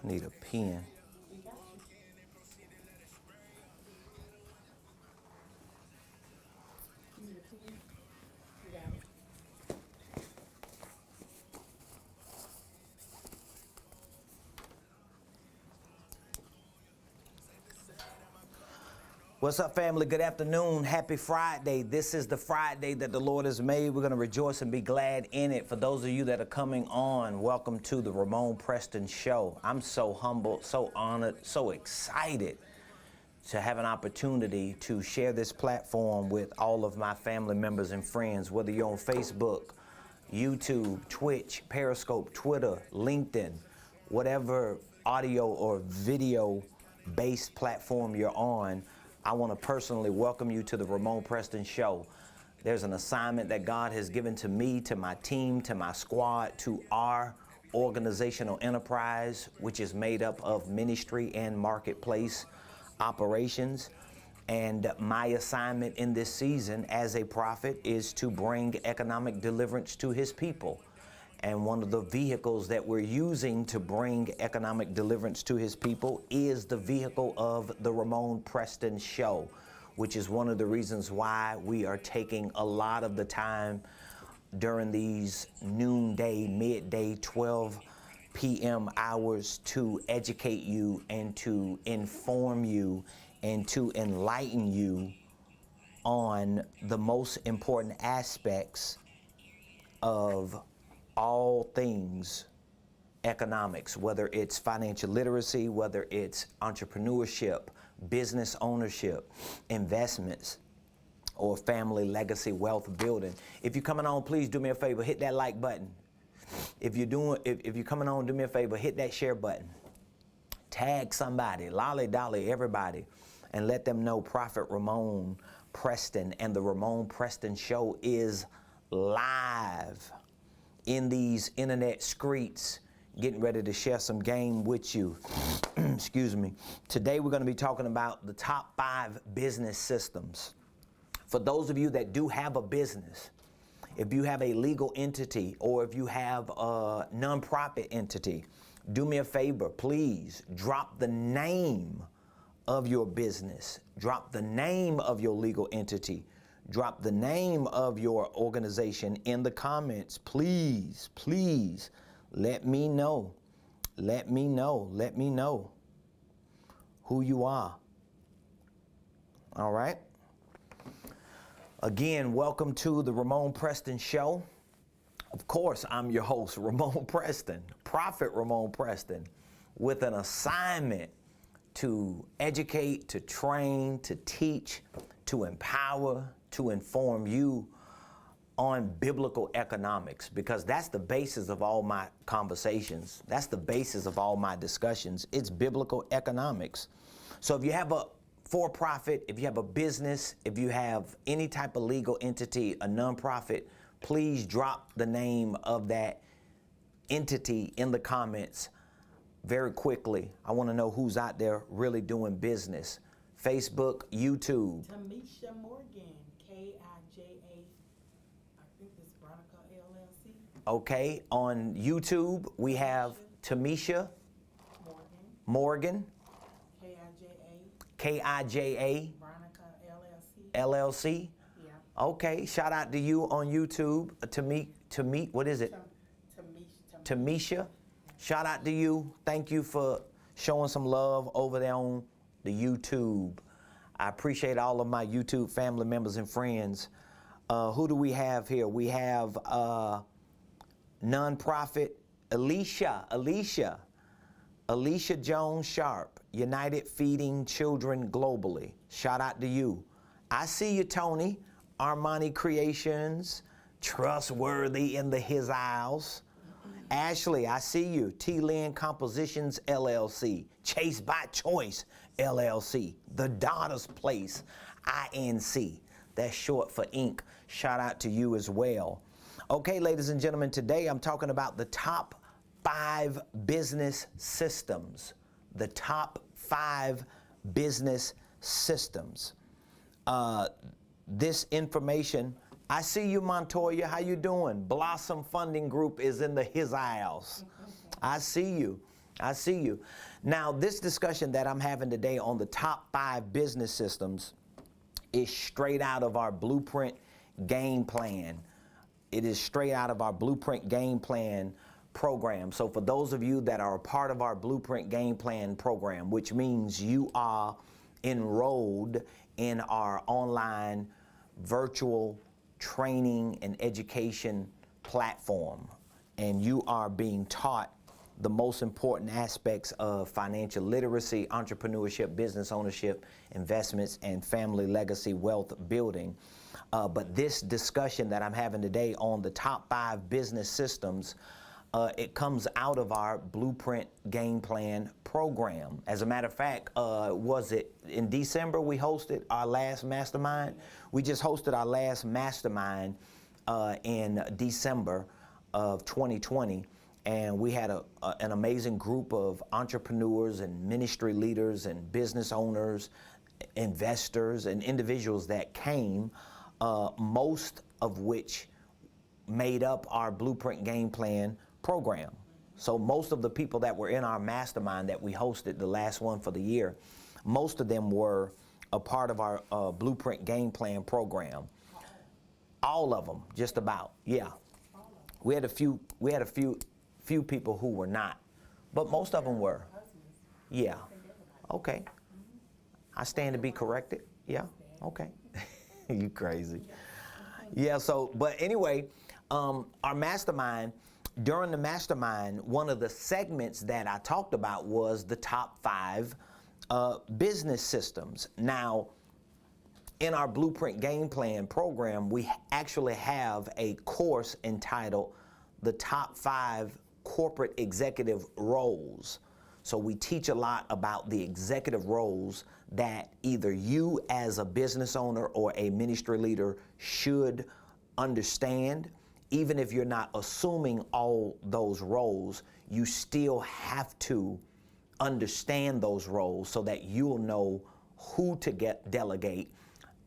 Need a pen. What's up, family? Good afternoon. Happy Friday. This is the Friday that the Lord has made. We're going to rejoice and be glad in it. For those of you that are coming on, welcome to the Ramonepreston Show. I'm so humbled, so honored, so excited to have an opportunity to share this platform with all of my family members and friends, whether you're on Facebook, YouTube, Twitch, Periscope, Twitter, LinkedIn, whatever audio or video-based platform you're on. I want to personally welcome you to the Ramonepreston Show. There's an assignment that God has given to me, to my team, to my squad, to our organizational enterprise, which is made up of ministry and marketplace operations. And my assignment in this season as a prophet is to bring economic deliverance to his people. And one of the vehicles that we're using to bring economic deliverance to his people is the vehicle of the Ramonepreston Show, which is one of the reasons why we are taking a lot of the time during these noonday, midday, 12 p.m. hours to educate you and to inform you and to enlighten you on the most important aspects of all things economics, whether it's financial literacy, whether it's entrepreneurship, business ownership, investments, or family legacy wealth building. If you're coming on, please do me a favor, hit that like button. If you're coming on, do me a favor, hit that share button. Tag somebody, lolly dolly, everybody, and let them know Prophet Ramone Preston and the Ramonepreston Show is live in these internet streets, getting ready to share some game with you. Excuse me. Today we're going to be talking about the top 5 business systems. For those of you that do have a business, if you have a legal entity or if you have a nonprofit entity, do me a favor, please drop the name of your business, drop the name of your legal entity, drop the name of your organization in the comments. Please, please let me know. Let me know who you are. All right. Again, welcome to the Ramonepreston Show. Of course, I'm your host, Ramone Preston, Prophet Ramone Preston, with an assignment to educate, to train, to teach, to empower, to inform you on biblical economics, because that's the basis of all my conversations. That's the basis of all my discussions. It's biblical economics. So if you have a for-profit, if you have a business, if you have any type of legal entity, a nonprofit, please drop the name of that entity in the comments very quickly. I want to know who's out there really doing business. Facebook, YouTube. Tamisha Morgan, K-I-J-A, I think it's Veronica LLC. Okay, on YouTube we have Tamisha Morgan, K-I-J-A, Veronica LLC. Yeah. Okay, shout out to you on YouTube. What is it? Tamisha. Shout out to you. Thank you for showing some love over there on the YouTube. I appreciate all of my YouTube family members and friends. Who do we have here? We have nonprofit Alicia Jones Sharp, United Feeding Children Globally. Shout out to you. I see you, Tony. Armani Creations, Trustworthy in the His Isles. Ashley, I see you. T-Lynn Compositions, LLC. Chase by Choice, LLC. The Daughter's Place, INC. That's short for Inc. Shout out to you as well. Okay, ladies and gentlemen, today I'm talking about the top 5 business systems. The top 5 business systems. This information, I see you, Montoya. How you doing? Blossom Funding Group is in the His Isles. I see you. I see you. Now, this discussion that I'm having today on the top 5 business systems is straight out of our blueprint game plan. It is straight out of our blueprint game plan program. So for those of you that are a part of our blueprint game plan program, which means you are enrolled in our online virtual training and education platform, and you are being taught the most important aspects of financial literacy, entrepreneurship, business ownership, investments, and family legacy wealth building. But this discussion that I'm having today on the top 5 business systems, it comes out of our Blueprint Game Plan program. As a matter of fact, was it in December we hosted our last mastermind? We just hosted our last mastermind in December of 2020. And we had an amazing group of entrepreneurs and ministry leaders and business owners, investors, and individuals that came, most of which made up our Blueprint Game Plan program. So most of the people that were in our mastermind that we hosted, the last one for the year, most of them were a part of our Blueprint Game Plan program. All of them, just about, yeah. We had a few people who were not, but most of them were. Yeah. Okay. I stand to be corrected. Yeah. Okay. You crazy. Yeah. So, but anyway, our mastermind, during the mastermind, one of the segments that I talked about was the top 5 business systems. Now, in our Blueprint Game Plan program, we actually have a course entitled The Top 5 Corporate Executive Roles. So we teach a lot about the executive roles that either you as a business owner or a ministry leader should understand. Even if you're not assuming all those roles, you still have to understand those roles so that you'll know who to delegate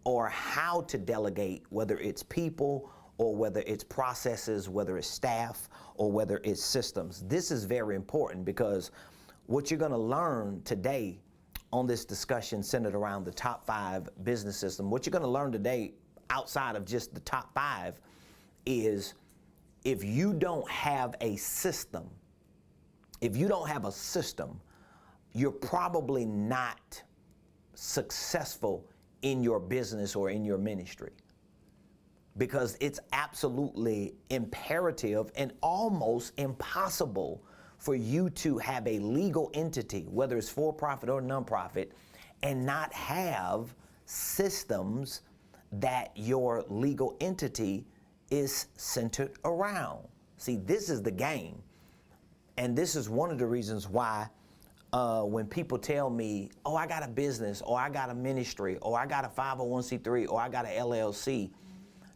or how to delegate, whether it's people or whether it's processes, whether it's staff, or whether it's systems. This is very important because what you're gonna learn today on this discussion centered around the top 5 business system, what you're gonna learn today outside of just the top 5 is if you don't have a system, you're probably not successful in your business or in your ministry. Because it's absolutely imperative and almost impossible for you to have a legal entity, whether it's for-profit or nonprofit, and not have systems that your legal entity is centered around. See, this is the game. And this is one of the reasons why when people tell me, oh, I got a business, or I got a ministry, or I got a 501c3, or I got an LLC,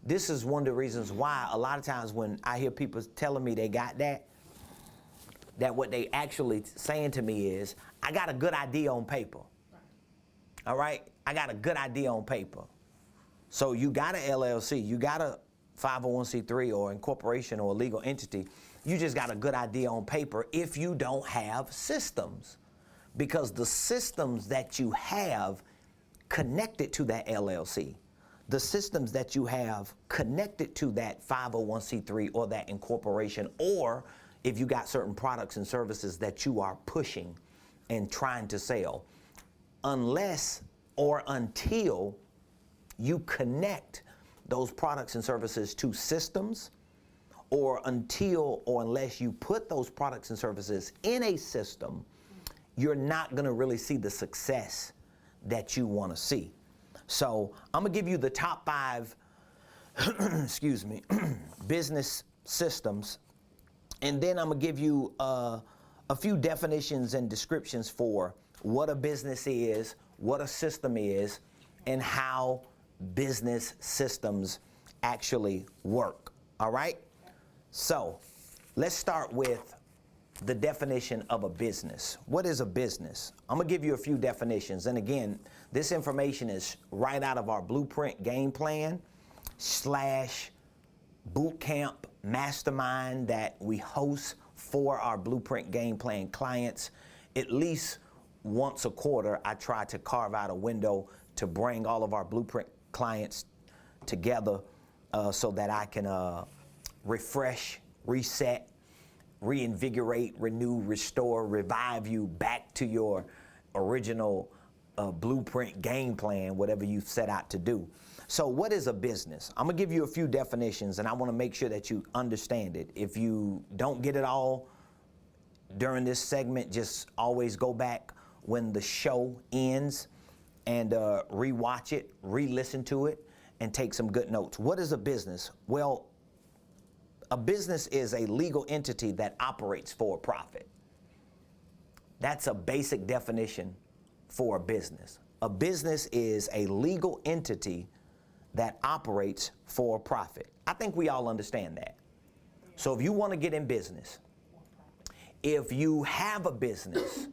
this is one of the reasons why a lot of times when I hear people telling me they got that what they actually saying to me is, I got a good idea on paper. All right? I got a good idea on paper. So you got an LLC, you got a 501c3 or incorporation or a legal entity, you just got a good idea on paper if you don't have systems. Because the systems that you have connected to that LLC, the systems that you have connected to that 501c3 or that incorporation, or if you got certain products and services that you are pushing and trying to sell, unless or until you connect those products and services to systems, or until or unless you put those products and services in a system, you're not gonna really see the success that you wanna see. So I'm gonna give you the top 5, excuse me, business systems, and then I'm gonna give you a few definitions and descriptions for what a business is, what a system is, and how business systems actually work, all right? So let's start with the definition of a business. What is a business? I'm gonna give you a few definitions. And again, this information is right out of our Blueprint Game Plan / bootcamp mastermind that we host for our Blueprint Game Plan clients. At least once a quarter, I try to carve out a window to bring all of our Blueprint clients together so that I can refresh, reset, reinvigorate, renew, restore, revive you back to your original blueprint game plan, whatever you set out to do. So what is a business? I'm gonna give you a few definitions, and I wanna make sure that you understand it. If you don't get it all during this segment, just always go back when the show ends and re-watch it, re-listen to it, and take some good notes. What is a business? Well, a business is a legal entity that operates for a profit. That's a basic definition for a business. A business is a legal entity that operates for a profit. I think we all understand that. So if you want to get in business, if you have a business,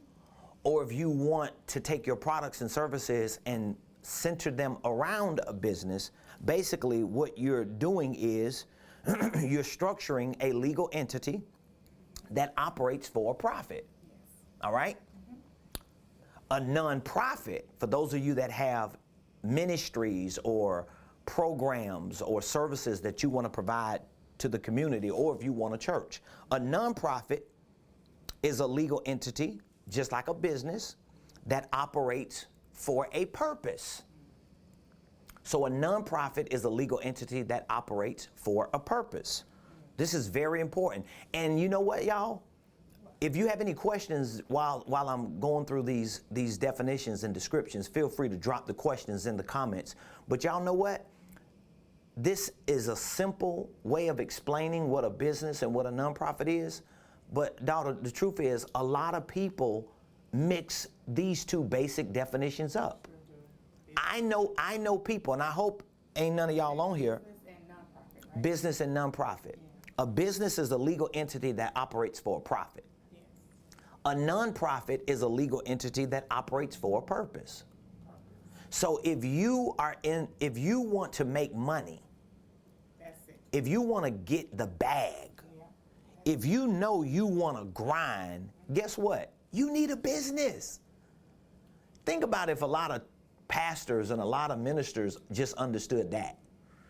or if you want to take your products and services and center them around a business, basically what you're doing is you're structuring a legal entity that operates for a profit. All right? A nonprofit, for those of you that have ministries or programs or services that you want to provide to the community, or if you want a church, a nonprofit is a legal entity, just like a business, that operates for a purpose. So a nonprofit is a legal entity that operates for a purpose. This is very important. And you know what, y'all? If you have any questions while I'm going through these definitions and descriptions, feel free to drop the questions in the comments. But y'all know what? This is a simple way of explaining what a business and what a nonprofit is. But daughter, the truth is, a lot of people mix these two basic definitions up. I know people, and I hope ain't none of y'all on here. Business and nonprofit. A business is a legal entity that operates for a profit. A nonprofit is a legal entity that operates for a purpose. So if you want to make money, if you want to get the bag, if you know you want to grind, guess what? You need a business. Think about if a lot of pastors and a lot of ministers just understood that.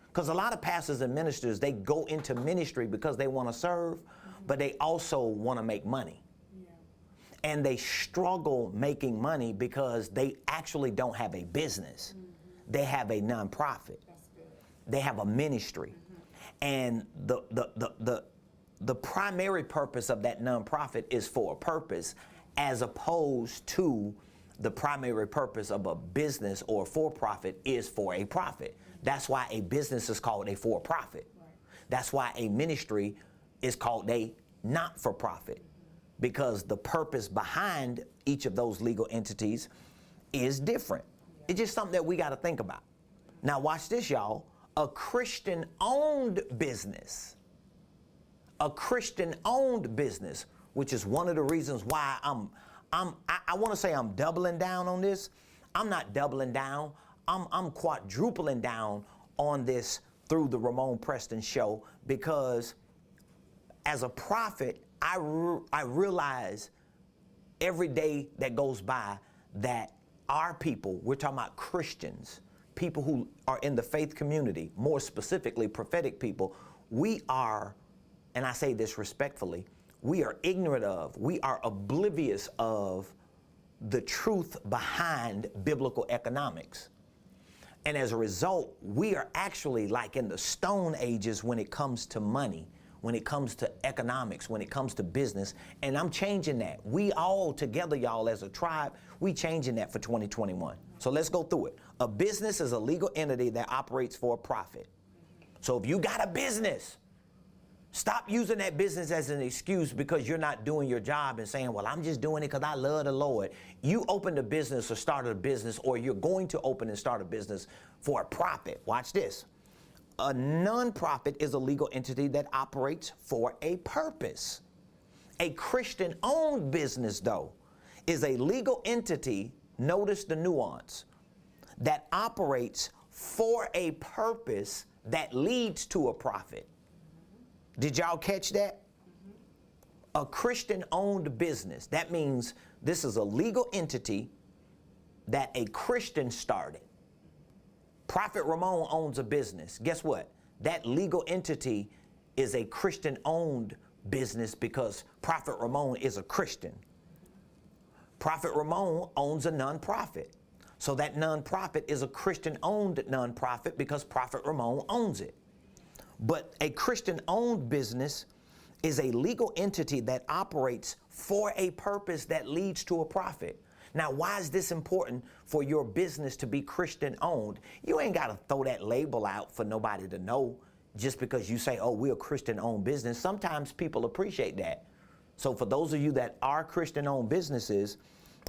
Because a lot of pastors and ministers, they go into ministry because they want to serve, but they also want to make money. And they struggle making money because they actually don't have a business. They have a nonprofit. They have a ministry. And the primary purpose of that nonprofit is for a purpose, as opposed to the primary purpose of a business or for-profit is for a profit. That's why a business is called a for-profit. That's why a ministry is called a not-for-profit, because the purpose behind each of those legal entities is different. It's just something that we got to think about. Now watch this, y'all. A Christian-owned business, which is one of the reasons why I want to say I'm doubling down on this. I'm not doubling down. I'm quadrupling down on this through the Ramonepreston show, because as a prophet, I realize every day that goes by that our people, we're talking about Christians, people who are in the faith community, more specifically prophetic people, we are, and I say this respectfully, we are ignorant of, we are oblivious of the truth behind biblical economics. And as a result, we are actually like in the Stone Ages when it comes to money, when it comes to economics, when it comes to business. And I'm changing that. We all together, y'all, as a tribe, we changing that for 2021. So let's go through it. A business is a legal entity that operates for a profit. So if you got a business, stop using that business as an excuse because you're not doing your job and saying, well, I'm just doing it because I love the Lord. You opened a business or started a business, or you're going to open and start a business for a profit. Watch this. A nonprofit is a legal entity that operates for a purpose. A Christian-owned business, though, is a legal entity, notice the nuance, that operates for a purpose that leads to a profit. Did y'all catch that? A Christian-owned business, that means this is a legal entity that a Christian started. Prophet Ramone owns a business. Guess what? That legal entity is a Christian-owned business because Prophet Ramone is a Christian. Prophet Ramone owns a nonprofit. So that nonprofit is a Christian-owned nonprofit because Prophet Ramone owns it. But a Christian-owned business is a legal entity that operates for a purpose that leads to a profit. Now, why is this important for your business to be Christian-owned? You ain't got to throw that label out for nobody to know just because you say, oh, we're a Christian-owned business. Sometimes people appreciate that. So for those of you that are Christian-owned businesses,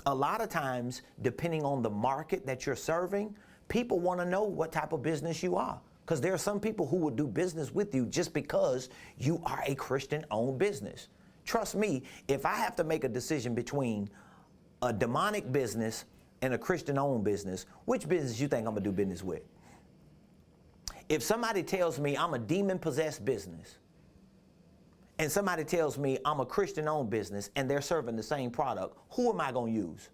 a lot of times, depending on the market that you're serving, people want to know what type of business you are. Because there are some people who will do business with you just because you are a Christian-owned business. Trust me, if I have to make a decision between a demonic business and a Christian-owned business, which business you think I'm going to do business with? If somebody tells me I'm a demon-possessed business, and somebody tells me I'm a Christian-owned business and they're serving the same product, who am I going to use?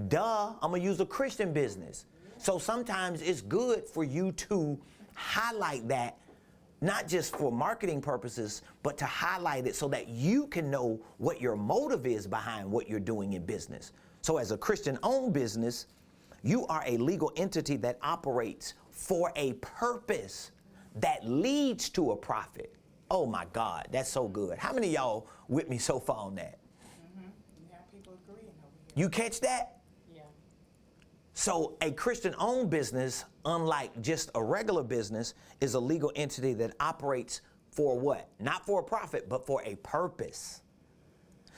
Duh, I'm going to use a Christian business. So sometimes it's good for you to highlight that, not just for marketing purposes, but to highlight it so that you can know what your motive is behind what you're doing in business. So as a Christian-owned business, you are a legal entity that operates for a purpose that leads to a profit. Oh my God, that's so good. How many of y'all with me so far on that? Yeah, people agreeing over here. You catch that? Yeah. So a Christian-owned business, unlike just a regular business, is a legal entity that operates for what? Not for a profit, but for a purpose.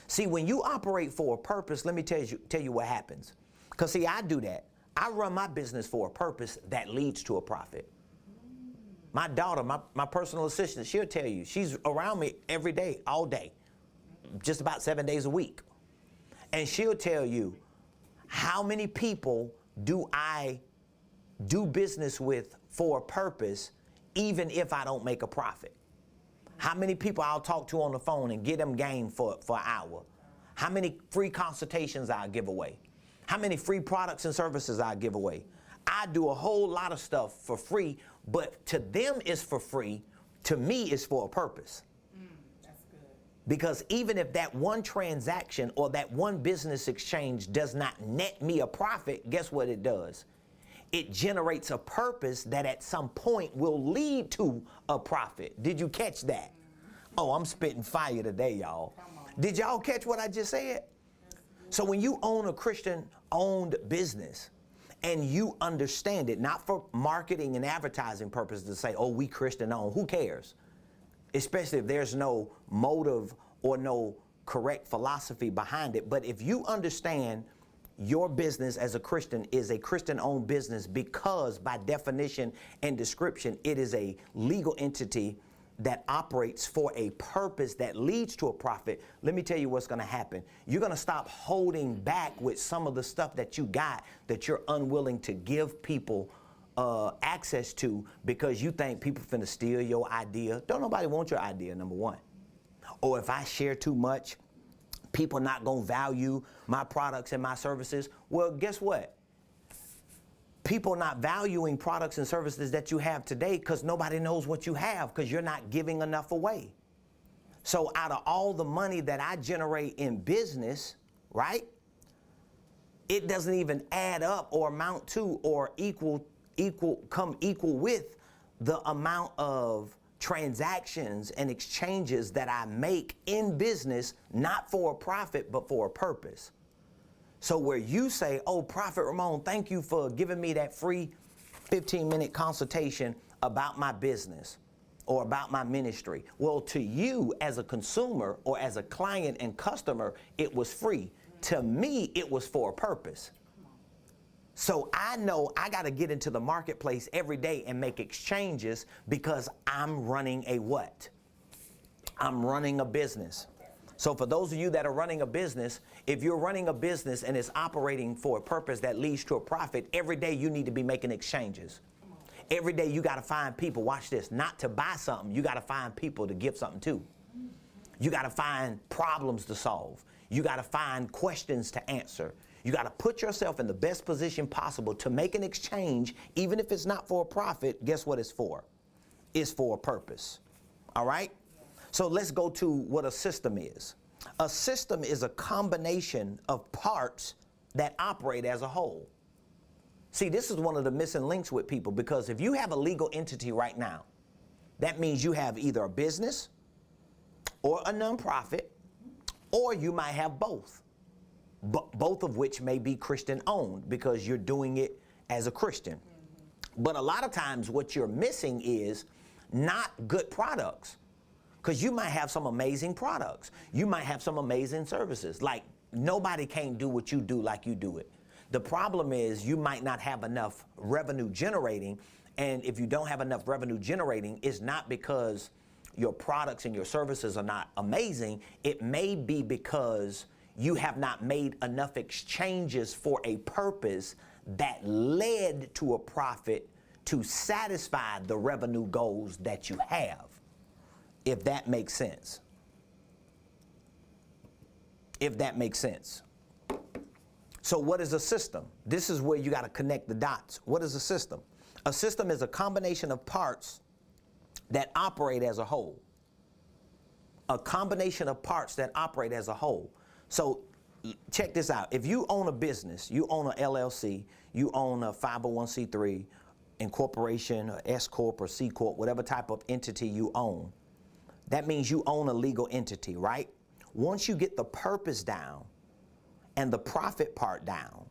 See, when you operate for a purpose, let me tell you what happens. Because see, I do that. I run my business for a purpose that leads to a profit. My daughter, my personal assistant, she'll tell you, she's around me every day, all day, just about 7 days a week. And she'll tell you, how many people do I do business with for a purpose, even if I don't make a profit? How many people I'll talk to on the phone and get them game for an hour? How many free consultations I'll give away? How many free products and services I'll give away? I do a whole lot of stuff for free, but to them it's for free. To me, it's for a purpose. That's good. Because even if that one transaction or that one business exchange does not net me a profit, guess what it does? It generates a purpose that at some point will lead to a profit. Did you catch that? Oh, I'm spitting fire today, y'all. Did y'all catch what I just said? So when you own a Christian-owned business, and you understand it, not for marketing and advertising purposes to say, oh, we Christian-owned, who cares? Especially if there's no motive or no correct philosophy behind it. But if you understand your business as a Christian is a Christian-owned business because by definition and description, it is a legal entity that operates for a purpose that leads to a profit, let me tell you what's going to happen. You're going to stop holding back with some of the stuff that you got that you're unwilling to give people access to because you think people finna steal your idea. Don't nobody want your idea, number one. Or if I share too much, people not going to value my products and my services. Well, guess what? People not valuing products and services that you have today because nobody knows what you have because you're not giving enough away. So out of all the money that I generate in business, right, it doesn't even add up or amount to or equal with the amount of transactions and exchanges that I make in business, not for a profit, but for a purpose. So where you say, oh, Prophet Ramone, thank you for giving me that free 15-minute consultation about my business or about my ministry. Well, to you as a consumer or as a client and customer, it was free. To me, it was for a purpose. So I know I got to get into the marketplace every day and make exchanges because I'm running a what? I'm running a business. So for those of you that are running a business, if you're running a business and it's operating for a purpose that leads to a profit, every day you need to be making exchanges. Every day you got to find people, watch this, not to buy something, you got to find people to give something to. You got to find problems to solve. You got to find questions to answer. You got to put yourself in the best position possible to make an exchange, even if it's not for a profit. Guess what it's for? It's for a purpose. All right? So let's go to what a system is. A system is a combination of parts that operate as a whole. See, this is one of the missing links with people, because if you have a legal entity right now, that means you have either a business or a nonprofit, or you might have both. Both of which may be Christian owned because you're doing it as a Christian. But a lot of times what you're missing is not good products, because you might have some amazing products. You might have some amazing services. Like, nobody can do what you do like you do it. The problem is you might not have enough revenue generating, and if you don't have enough revenue generating, it's not because your products and your services are not amazing. It may be because you have not made enough exchanges for a purpose that led to a profit to satisfy the revenue goals that you have, if that makes sense. If that makes sense. So what is a system? This is where you got to connect the dots. What is a system? A system is a combination of parts that operate as a whole. A combination of parts that operate as a whole. So check this out. If you own a business, you own a LLC, you own a 501c3, incorporation, or S Corp or C Corp, whatever type of entity you own, that means you own a legal entity, right? Once you get the purpose down and the profit part down,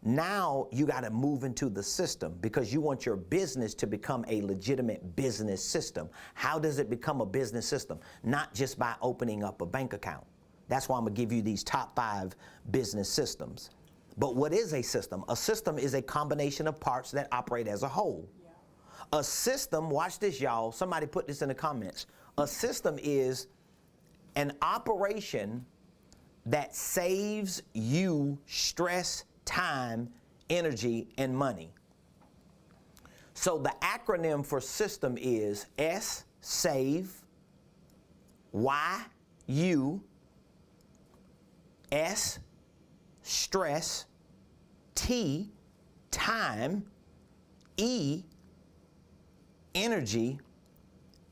now you got to move into the system, because you want your business to become a legitimate business system. How does it become a business system? Not just by opening up a bank account. That's why I'm going to give you these top 5 business systems. But what is a system? A system is a combination of parts that operate as a whole. Yeah. A system, watch this, y'all. Somebody put this in the comments. A system is an operation that saves you stress, time, energy, and money. So the acronym for system is S, save, Y, U, S, stress, T, time, E, energy,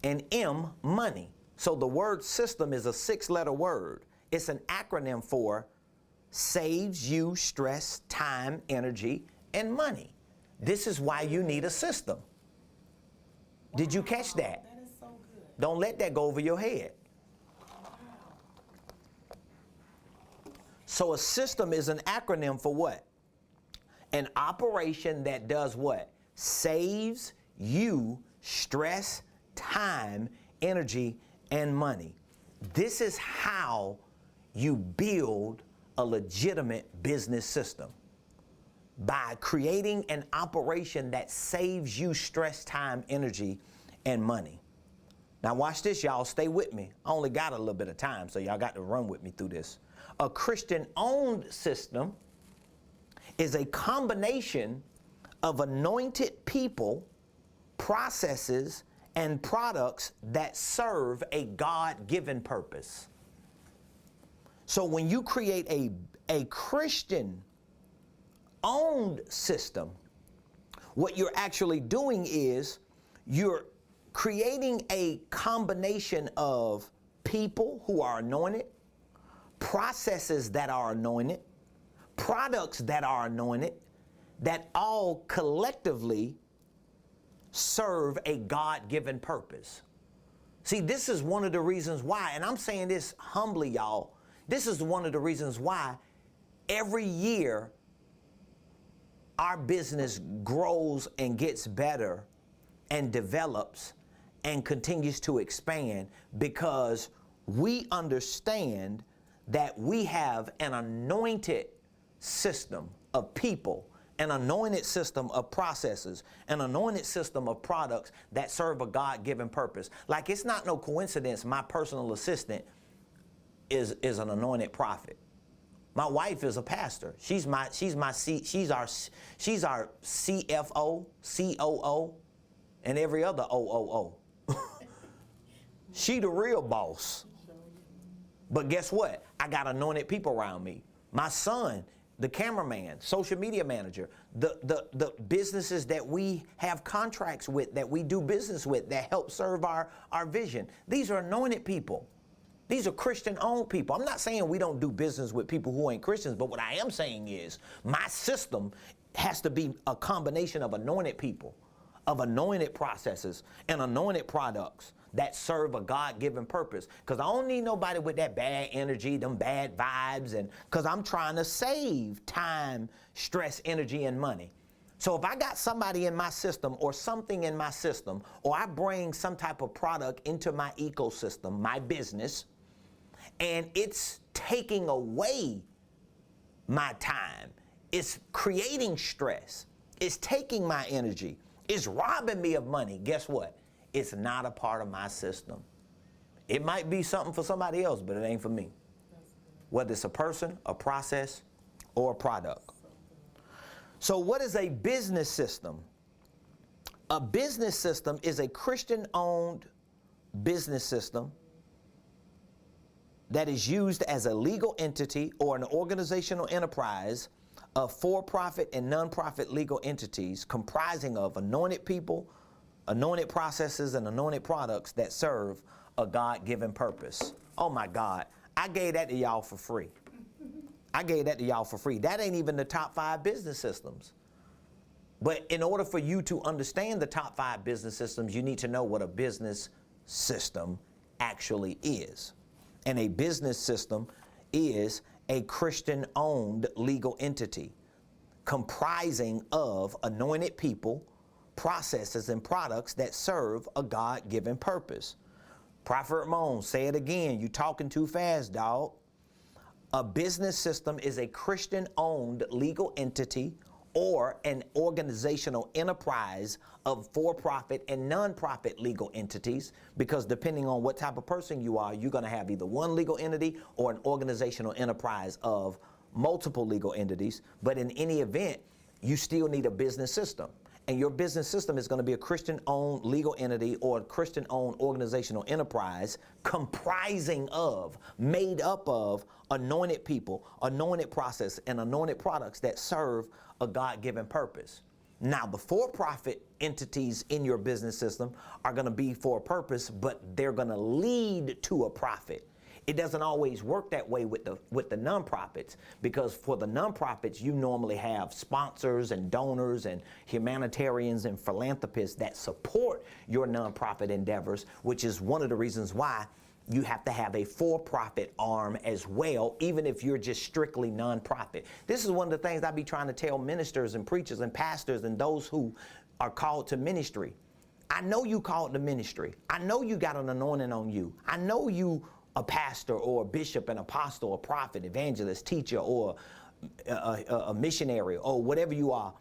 and M, money. So the word system is a 6-letter word. It's an acronym for saves you stress, time, energy, and money. This is why you need a system. Wow. Did you catch that? That is so good. Don't let that go over your head. Wow. So a system is an acronym for what? An operation that does what? Saves you stress, time, energy, and money. This is how you build a legitimate business system, by creating an operation that saves you stress, time, energy, and money. Now watch this, y'all. Stay with me. I only got a little bit of time, so y'all got to run with me through this. A Christian-owned system is a combination of anointed people, processes, and products that serve a God-given purpose. So when you create a Christian-owned system, what you're actually doing is you're creating a combination of people who are anointed, processes that are anointed, products that are anointed, that all collectively serve a God-given purpose. See, this is one of the reasons why, and I'm saying this humbly, y'all, this is one of the reasons why every year our business grows and gets better and develops and continues to expand, because we understand that we have an anointed system of people, an anointed system of processes, an anointed system of products that serve a God-given purpose. Like, it's not no coincidence my personal assistant is an anointed prophet. My wife is a pastor. She's our CFO, COO, and every other OOO. She the real boss. But guess what? I got anointed people around me. My son, the cameraman, social media manager, the businesses that we have contracts with, that we do business with, that help serve our vision. These are anointed people. These are Christian-owned people. I'm not saying we don't do business with people who ain't Christians, but what I am saying is my system has to be a combination of anointed people, of anointed processes and anointed products that serve a God-given purpose. Because I don't need nobody with that bad energy, them bad vibes, and because I'm trying to save time, stress, energy, and money. So if I got somebody in my system or something in my system, or I bring some type of product into my ecosystem, my business, and it's taking away my time, it's creating stress, it's taking my energy, it's robbing me of money, guess what? It's not a part of my system. It might be something for somebody else, but it ain't for me. Whether it's a person, a process, or a product. So what is a business system? A business system is a Christian-owned business system that is used as a legal entity or an organizational enterprise of for-profit and non-profit legal entities comprising of anointed people, anointed processes, and anointed products that serve a God-given purpose. Oh my God, I gave that to y'all for free. I gave that to y'all for free. That ain't even the top 5 business systems. But in order for you to understand the top 5 business systems, you need to know what a business system actually is. And a business system is a Christian-owned legal entity comprising of anointed people, processes, and products that serve a God-given purpose. Prophet Ramone, say it again. You talking too fast, dog. A business system is a Christian-owned legal entity or an organizational enterprise of for-profit and non-profit legal entities, because depending on what type of person you are, you're going to have either one legal entity or an organizational enterprise of multiple legal entities. But in any event, you still need a business system. And your business system is going to be a Christian-owned legal entity or a Christian-owned organizational enterprise comprising of, made up of anointed people, anointed process, and anointed products that serve a God-given purpose. Now, the for-profit entities in your business system are going to be for a purpose, but they're going to lead to a profit. It doesn't always work that way with the nonprofits, because for the nonprofits, you normally have sponsors and donors and humanitarians and philanthropists that support your nonprofit endeavors, which is one of the reasons why you have to have a for-profit arm as well, even if you're just strictly nonprofit. This is one of the things I be trying to tell ministers and preachers and pastors and those who are called to ministry. I know you called to ministry. I know you got an anointing on you. I know you a pastor or a bishop, an apostle, a prophet, evangelist, teacher, or a missionary, or whatever you are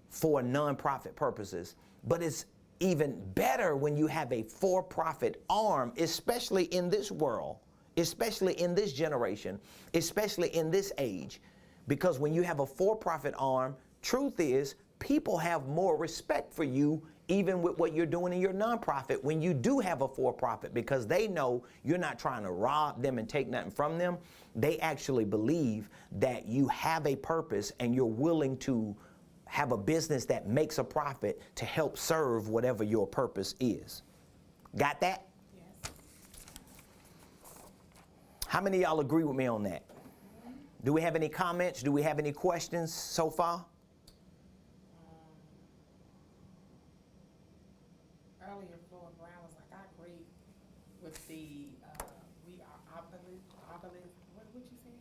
for nonprofit purposes. But it's even better when you have a for-profit arm, especially in this world, especially in this generation, especially in this age. Because when you have a for-profit arm, truth is, people have more respect for you, even with what you're doing in your nonprofit, when you do have a for-profit, because they know you're not trying to rob them and take nothing from them. They actually believe that you have a purpose and you're willing to have a business that makes a profit to help serve whatever your purpose is. Got that? Yes. How many of y'all agree with me on that? Do we have any comments? Do we have any questions so far? Earlier, Floyd Brown was like, I agree with the, we are oblivious, what would you say?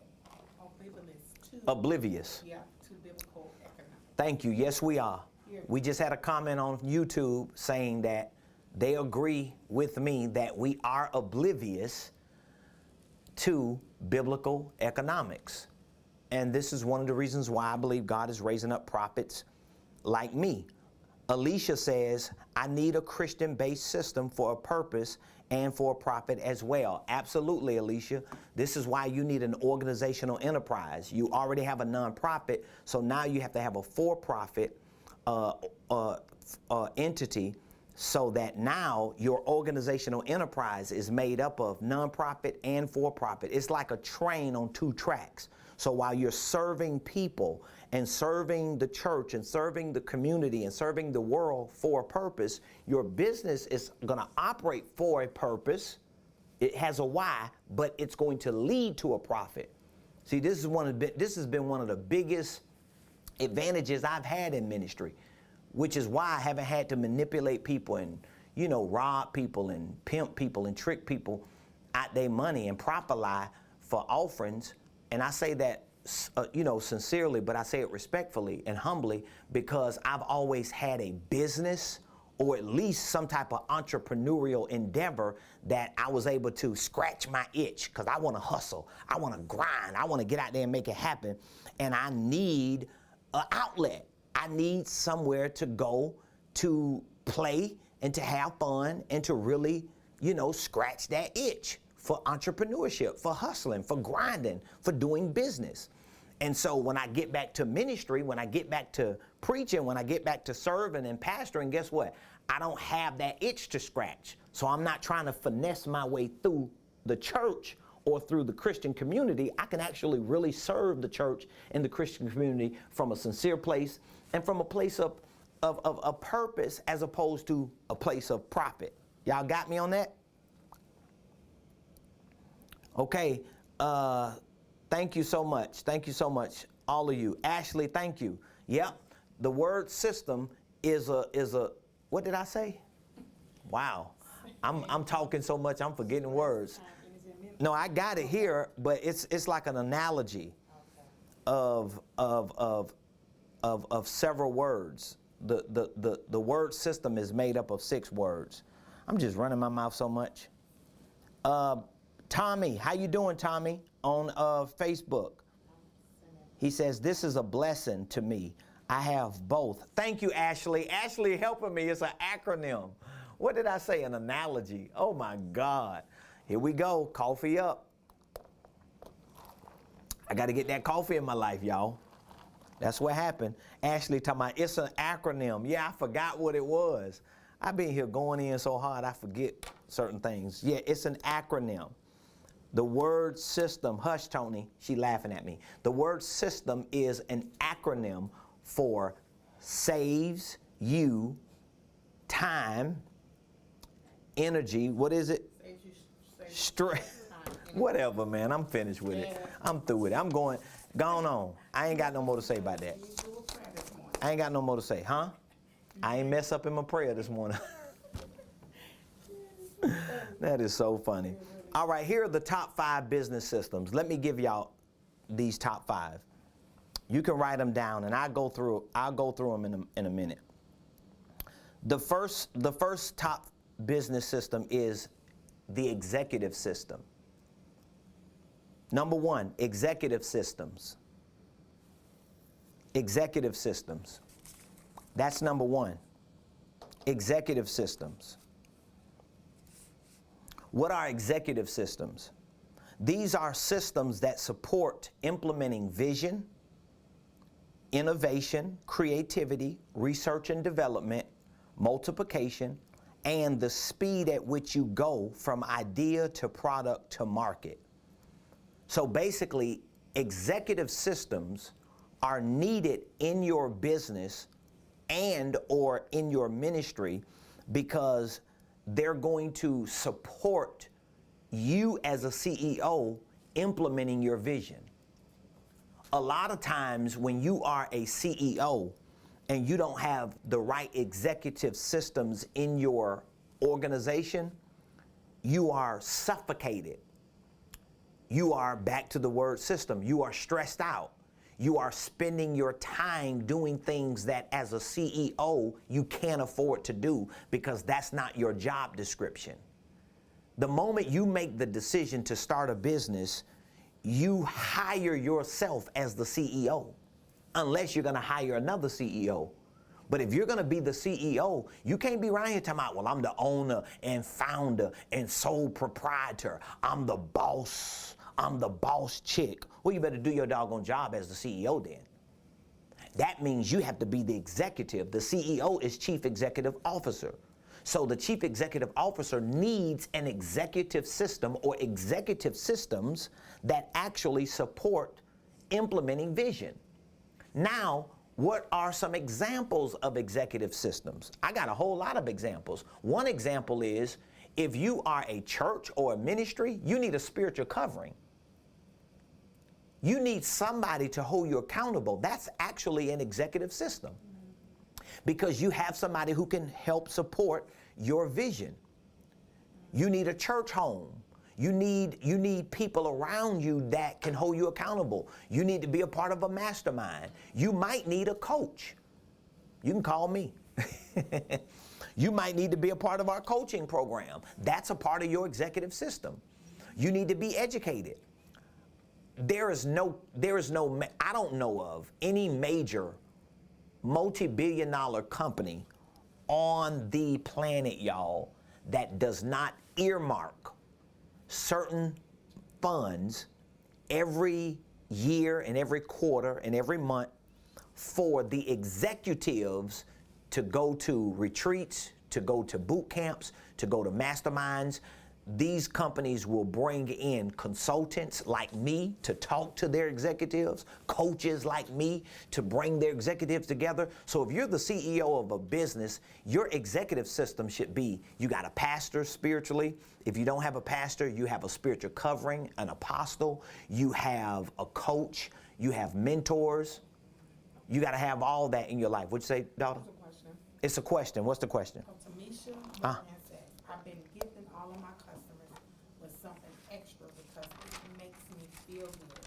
Oblivious. Yeah, to biblical economics. Thank you. Yes, we are. Yeah. We just had a comment on YouTube saying that they agree with me that we are oblivious to biblical economics. And this is one of the reasons why I believe God is raising up prophets like me. Alicia says, I need a Christian-based system for a purpose and for a profit as well. Absolutely, Alicia. This is why you need an organizational enterprise. You already have a nonprofit, so now you have to have a for-profit entity so that now your organizational enterprise is made up of nonprofit and for-profit. It's like a train on two tracks. So while you're serving people and serving the church and serving the community and serving the world for a purpose, your business is going to operate for a purpose. It has a why, but it's going to lead to a profit. See, this has been one of the biggest advantages I've had in ministry, which is why I haven't had to manipulate people and, rob people and pimp people and trick people out their money and profit lie for offerings. And I say that, sincerely, but I say it respectfully and humbly because I've always had a business or at least some type of entrepreneurial endeavor that I was able to scratch my itch because I want to hustle. I want to grind. I want to get out there and make it happen. And I need an outlet. I need somewhere to go to play and to have fun and to really, scratch that itch for entrepreneurship, for hustling, for grinding, for doing business. And so when I get back to ministry, when I get back to preaching, when I get back to serving and pastoring, guess what? I don't have that itch to scratch. So I'm not trying to finesse my way through the church or through the Christian community. I can actually really serve the church and the Christian community from a sincere place and from a place of purpose as opposed to a place of profit. Y'all got me on that? Okay. Thank you so much. Thank you so much, all of you. Ashley, thank you. Yep. The word system is a what did I say? Wow. I'm talking so much I'm forgetting words. No, I got it here, but it's like an analogy of several words. The word system is made up of 6 words. I'm just running my mouth so much. Tommy, how you doing, Tommy, on Facebook? He says, this is a blessing to me. I have both. Thank you, Ashley. Ashley helping me. It's an acronym. What did I say? An analogy. Oh, my God. Here we go. Coffee up. I got to get that coffee in my life, y'all. That's what happened. Ashley talking about it's an acronym. Yeah, I forgot what it was. I've been here going in so hard I forget certain things. Yeah, it's an acronym. The word system, hush Tony, she laughing at me. The word system is an acronym for saves you time, energy, what is it? Stress. Whatever, man, I'm finished with it. I'm through with it. I'm gone on. I ain't got no more to say about that. I ain't got no more to say, huh? I ain't mess up in my prayer this morning. That is so funny. All right, here are the top 5 business systems. Let me give y'all these top 5. You can write them down, and I'll go through them in a minute. The first top business system is the executive system. Number 1, executive systems. Executive systems. That's number 1. Executive systems. What are executive systems? These are systems that support implementing vision, innovation, creativity, research and development, multiplication, and the speed at which you go from idea to product to market. So basically, executive systems are needed in your business and or in your ministry because they're going to support you as a CEO implementing your vision. A lot of times when you are a CEO and you don't have the right executive systems in your organization, you are suffocated. You are, back to the word system, you are stressed out. You are spending your time doing things that as a CEO you can't afford to do because that's not your job description. The moment you make the decision to start a business, you hire yourself as the CEO, unless you're going to hire another CEO. But if you're going to be the CEO, you can't be around here talking about, well, I'm the owner and founder and sole proprietor. I'm the boss. I'm the boss chick. Well, you better do your doggone job as the CEO then. That means you have to be the executive. The CEO is Chief Executive Officer. So the chief executive officer needs an executive system or executive systems that actually support implementing vision. Now, what are some examples of executive systems? I got a whole lot of examples. One example is if you are a church or a ministry, you need a spiritual covering. You need somebody to hold you accountable. That's actually an executive system because you have somebody who can help support your vision. You need a church home. You need people around you that can hold you accountable. You need to be a part of a mastermind. You might need a coach. You can call me. You might need to be a part of our coaching program. That's a part of your executive system. You need to be educated. There is no, I don't know of any major multi-billion-dollar company on the planet, y'all, that does not earmark certain funds every year and every quarter and every month for the executives to go to retreats, to go to boot camps, to go to masterminds. These companies will bring in consultants like me to talk to their executives, coaches like me to bring their executives together. So if you're the CEO of a business, your executive system should be, you got a pastor spiritually. If you don't have a pastor, you have a spiritual covering, an apostle, you have a coach, you have mentors. You got to have all that in your life. What'd you say, daughter? It's a question. It's a question. What's the question? From Tamisha, says, I've been gifting all of my customers with something extra because it makes me feel good.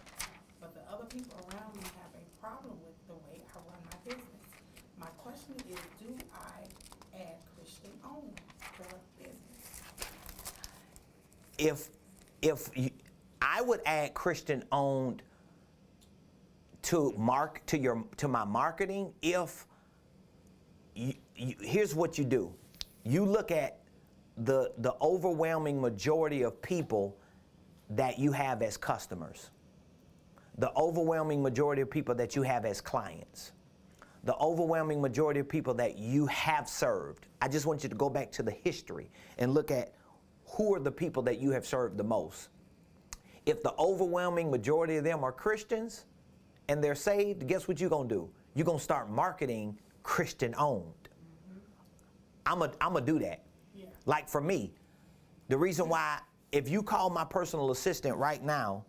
But the other people around me have a problem with the way I run my business. My question is, do I add Christian-owned to the business? I would add Christian-owned to my marketing if here's what you do. You look at the overwhelming majority of people that you have as customers, the overwhelming majority of people that you have as clients, the overwhelming majority of people that you have served. I just want you to go back to the history and look at who are the people that you have served the most. If the overwhelming majority of them are Christians and they're saved, guess what you're going to do? You're going to start marketing Christian-owned. I'm a do that. Yeah. Like for me, the reason why, if you call my personal assistant right now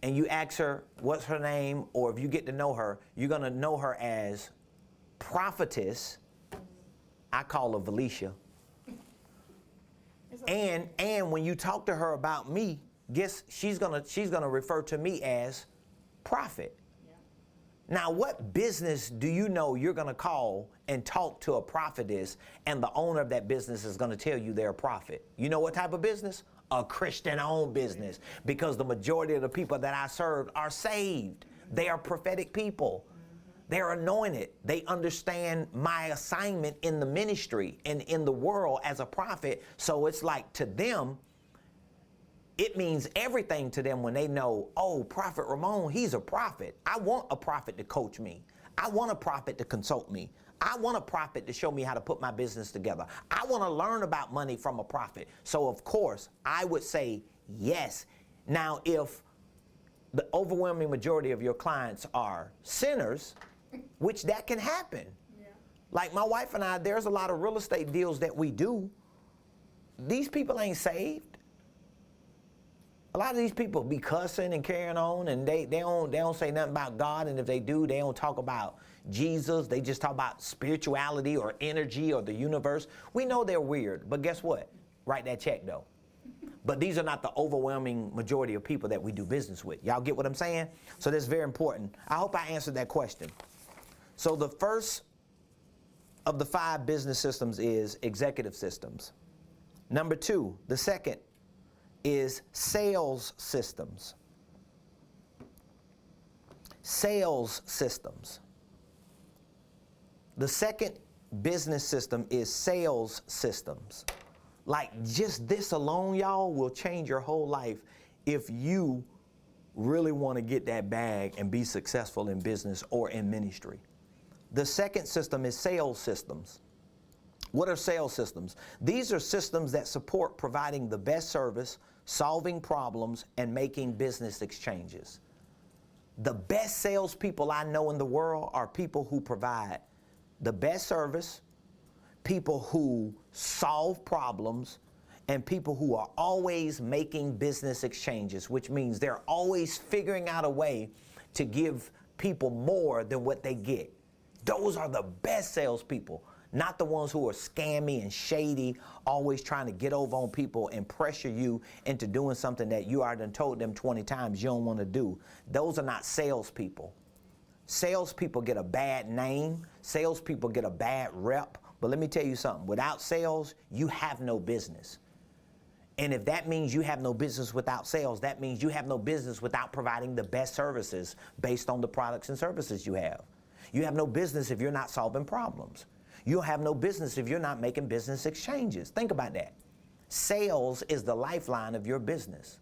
and you ask her what's her name, or if you get to know her, you're going to know her as Prophetess. I call her Valicia. And when you talk to her about me, guess she's gonna refer to me as Prophet. Yeah. Now, what business do you know you're going to call and talk to a prophetess and the owner of that business is going to tell you they're a prophet? You know what type of business? A Christian-owned business, because the majority of the people that I serve are saved. They are prophetic people. They're anointed. They understand my assignment in the ministry and in the world as a prophet. So it's like, to them, it means everything to them when they know, oh, Prophet Ramone, he's a prophet. I want a prophet to coach me. I want a prophet to consult me. I want a prophet to show me how to put my business together. I want to learn about money from a prophet. So, of course, I would say yes. Now, if the overwhelming majority of your clients are sinners, which that can happen. Yeah. Like my wife and I, there's a lot of real estate deals that we do. These people ain't saved. A lot of these people be cussing and carrying on, and they don't say nothing about God, and if they do, they don't talk about Jesus. They just talk about spirituality or energy or the universe. We know they're weird, but guess what? Write that check, though. But these are not the overwhelming majority of people that we do business with. Y'all get what I'm saying? So that's very important. I hope I answered that question. So the first of the 5 business systems is executive systems. Number 2, the second, is sales systems. Sales systems. The second business system is sales systems. Like, just this alone, y'all, will change your whole life if you really want to get that bag and be successful in business or in ministry. The second system is sales systems. What are sales systems? These are systems that support providing the best service, solving problems, and making business exchanges. The best salespeople I know in the world are people who provide the best service, people who solve problems, and people who are always making business exchanges, which means they're always figuring out a way to give people more than what they get. Those are the best salespeople, not the ones who are scammy and shady, always trying to get over on people and pressure you into doing something that you already told them 20 times you don't want to do. Those are not salespeople. Salespeople get a bad name. Salespeople get a bad rep. But let me tell you something. Without sales, you have no business. And if that means you have no business without sales, that means you have no business without providing the best services based on the products and services you have. You have no business if you're not solving problems. You'll have no business if you're not making business exchanges. Think about that. Sales is the lifeline of your business.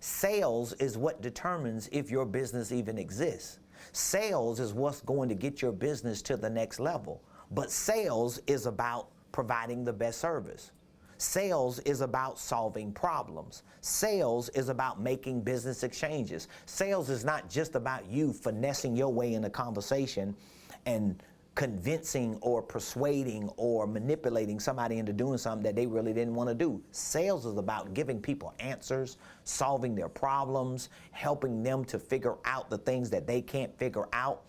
Sales is what determines if your business even exists. Sales is what's going to get your business to the next level. But sales is about providing the best service. Sales is about solving problems. Sales is about making business exchanges. Sales is not just about you finessing your way in a conversation and convincing or persuading or manipulating somebody into doing something that they really didn't want to do. Sales is about giving people answers, solving their problems, helping them to figure out the things that they can't figure out,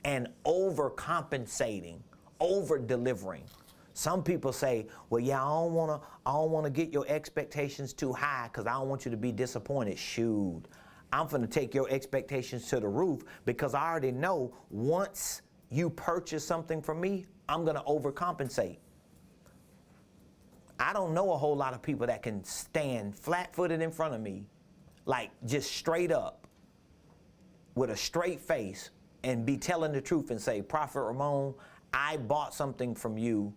and overcompensating, over-delivering. Some people say, well, yeah, I don't want to get your expectations too high because I don't want you to be disappointed. Shoot, I'm going to take your expectations to the roof because I already know once you purchase something from me, I'm going to overcompensate. I don't know a whole lot of people that can stand flat-footed in front of me, like just straight up with a straight face and be telling the truth and say, Prophet Ramone, I bought something from you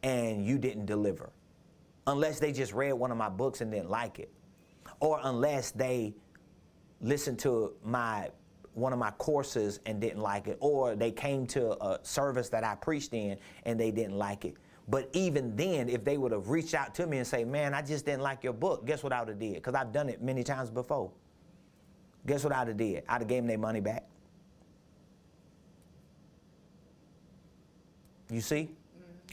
and you didn't deliver. Unless they just read one of my books and didn't like it. Or unless they listened to one of my courses and didn't like it. Or they came to a service that I preached in and they didn't like it. But even then, if they would have reached out to me and say, man, I just didn't like your book, guess what I would have did? Because I've done it many times before. Guess what I'd have did? I'd have gave them their money back. You see?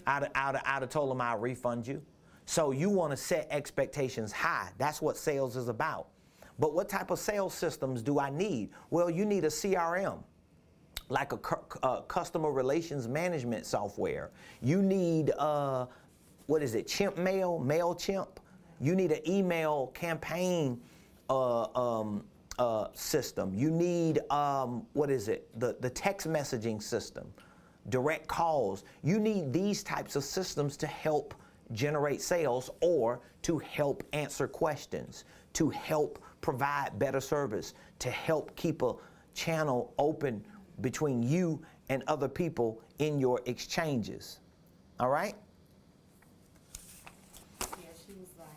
I'd have told them I'll refund you. So you want to set expectations high. That's what sales is about. But what type of sales systems do I need? Well, you need a CRM, like a customer relations management software. You need, Chimp Mail, MailChimp. You need an email campaign system. You need, the text messaging system. Direct calls. You need these types of systems to help generate sales or to help answer questions, to help provide better service, to help keep a channel open between you and other people in your exchanges. All right? Yeah, she was like,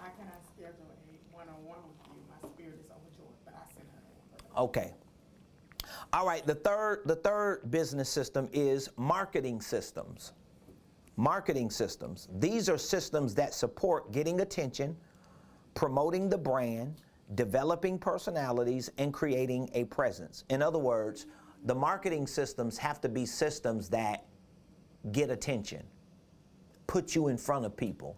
how can I schedule a one-on-one with you? My spirit is overjoyed, but I sent her. Okay. All right, the third business system is marketing systems. Marketing systems. These are systems that support getting attention, promoting the brand, developing personalities, and creating a presence. In other words, the marketing systems have to be systems that get attention, put you in front of people.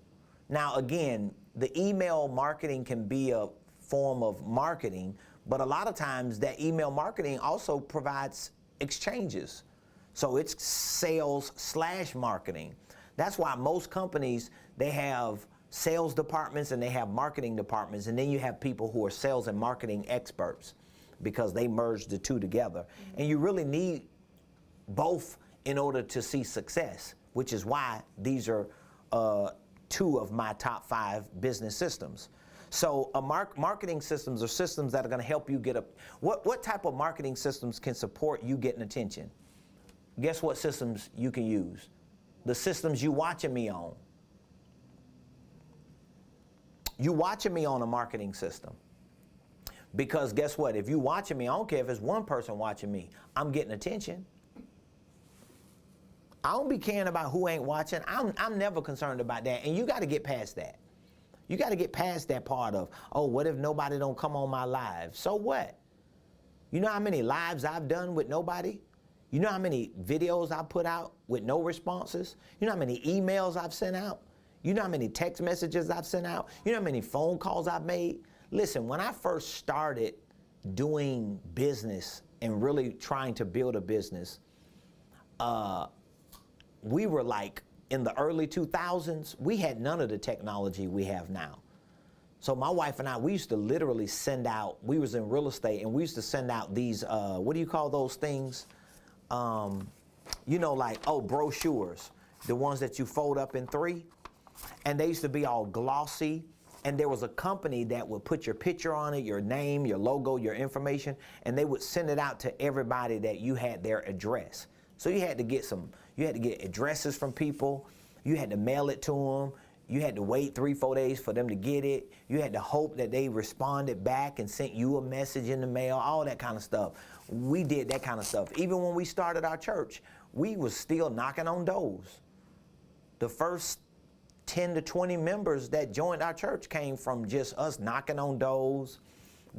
Now, again, the email marketing can be a form of marketing, but a lot of times that email marketing also provides exchanges. So it's sales/marketing. That's why most companies, they have sales departments and they have marketing departments, and then you have people who are sales and marketing experts because they merge the two together. And you really need both in order to see success, which is why these are two of my top 5 business systems. So marketing systems are systems that are going to help you get what type of marketing systems can support you getting attention? Guess what systems you can use? The systems you watching me on. You watching me on a marketing system. Because guess what? If you watching me, I don't care if it's one person watching me, I'm getting attention. I don't be caring about who ain't watching. I'm never concerned about that. And you got to get past that. You got to get past that part of, oh, what if nobody don't come on my live? So what? You know how many lives I've done with nobody? You know how many videos I put out with no responses? You know how many emails I've sent out? You know how many text messages I've sent out? You know how many phone calls I've made? Listen, when I first started doing business and really trying to build a business, we were like in the early 2000s, we had none of the technology we have now. So my wife and I, we used to literally send out, we was in real estate, and we used to send out these, what do you call those things? You know, like, oh, brochures, the ones that you fold up in 3. And they used to be all glossy. And there was a company that would put your picture on it, your name, your logo, your information, and they would send it out to everybody that you had their address. So you had to get addresses from people. You had to mail it to them. You had to wait 3-4 days for them to get it. You had to hope that they responded back and sent you a message in the mail, all that kind of stuff. We did that kind of stuff. Even when we started our church, we was still knocking on doors. The first 10 to 20 members that joined our church came from just us knocking on doors,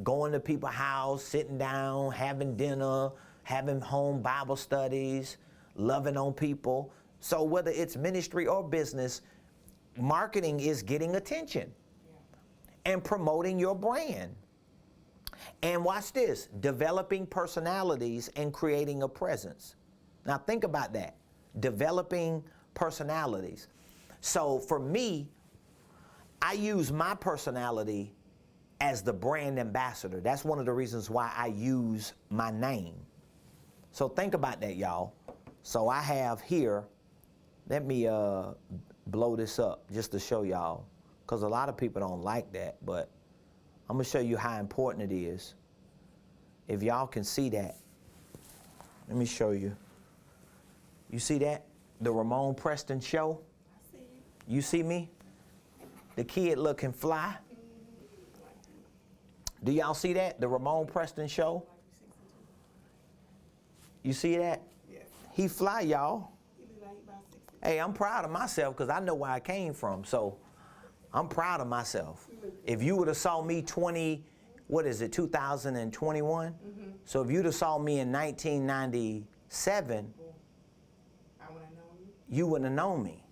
going to people's house, sitting down, having dinner, having home Bible studies, loving on people. So whether it's ministry or business, marketing is getting attention and promoting your brand. And watch this, developing personalities and creating a presence. Now think about that, developing personalities. So for me, I use my personality as the brand ambassador. That's one of the reasons why I use my name. So think about that, y'all. So I have here, let me blow this up just to show y'all, because a lot of people don't like that, but I'm gonna show you how important it is. If y'all can see that, let me show you. You see that? The Ramonepreston show? You see me? The kid looking fly. Do y'all see that? The Ramonepreston show? You see that? Yes. He fly, y'all. Hey, I'm proud of myself because I know where I came from. So I'm proud of myself. If you would have saw me 2021? Mm-hmm. So if you'd have saw me in 1997, I wouldn't have known you. You wouldn't have known me.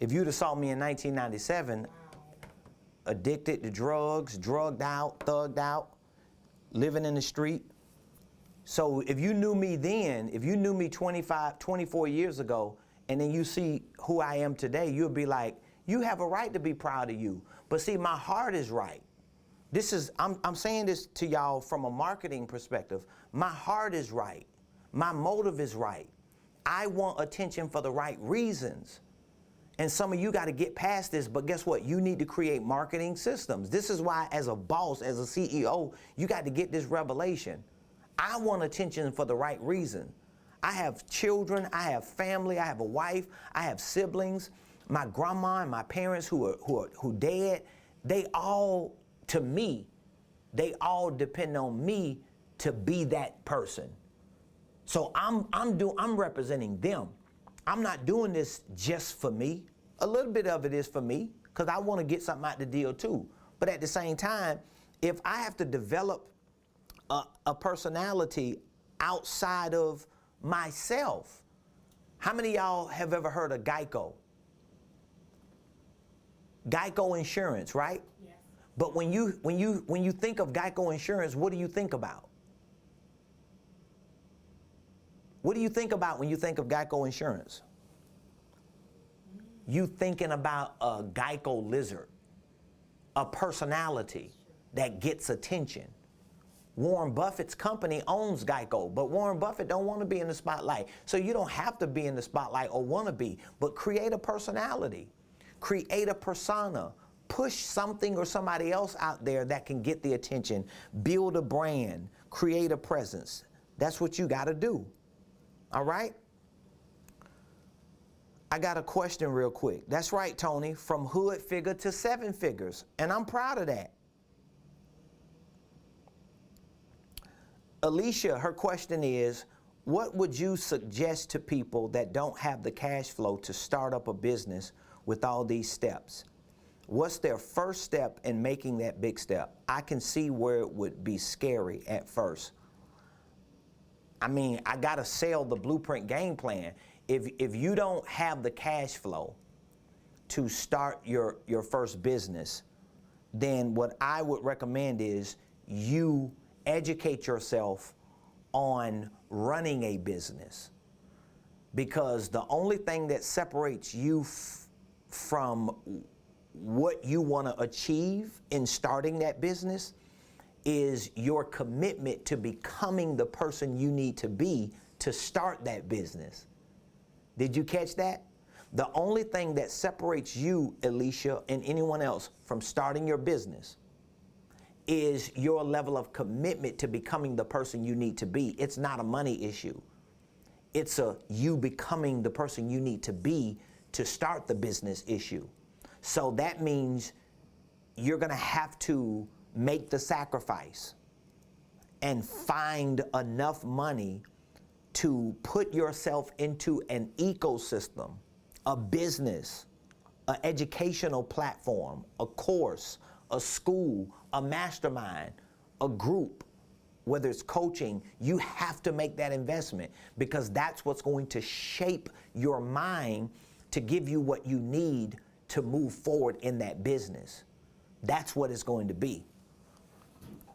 If you'd have saw me in 1997, addicted to drugs, drugged out, thugged out, living in the street. So if you knew me then, if you knew me 24 years ago, and then you see who I am today, you'll be like, you have a right to be proud of you. But see, my heart is right. I'm saying this to y'all from a marketing perspective. My heart is right. My motive is right. I want attention for the right reasons. And some of you got to get past this, but guess what? You need to create marketing systems. This is why, as a boss, as a CEO, you got to get this revelation. I want attention for the right reason. I have children, I have family, I have a wife, I have siblings. My grandma and my parents who dead, they all, to me, they all depend on me to be that person. So I'm representing them. I'm not doing this just for me. A little bit of it is for me because I want to get something out the deal too. But at the same time, if I have to develop a personality outside of myself, how many of y'all have ever heard of Geico? Geico Insurance, right? Yes. But when you think of Geico Insurance, what do you think about? What do you think about when you think of Geico Insurance? You thinking about a Geico lizard, a personality that gets attention. Warren Buffett's company owns Geico, but Warren Buffett don't want to be in the spotlight. So you don't have to be in the spotlight or want to be, but create a personality, create a persona, push something or somebody else out there that can get the attention, build a brand, create a presence. That's what you got to do. All right? I got a question real quick. That's right, Tony, from hood figure to 7 figures, and I'm proud of that. Alicia, her question is, what would you suggest to people that don't have the cash flow to start up a business with all these steps? What's their first step in making that big step? I can see where it would be scary at first. I mean, I got to sell the blueprint game plan. If you don't have the cash flow to start your first business, then what I would recommend is you educate yourself on running a business, because the only thing that separates you from what you want to achieve in starting that business is your commitment to becoming the person you need to be to start that business. Did you catch that? The only thing that separates you, Alicia, and anyone else from starting your business is your level of commitment to becoming the person you need to be. It's not a money issue. It's a you becoming the person you need to be to start the business issue. So that means you're going to have to make the sacrifice and find enough money to put yourself into an ecosystem, a business, an educational platform, a course, a school, a mastermind, a group, whether it's coaching. You have to make that investment, because that's what's going to shape your mind to give you what you need to move forward in that business. That's what it's going to be.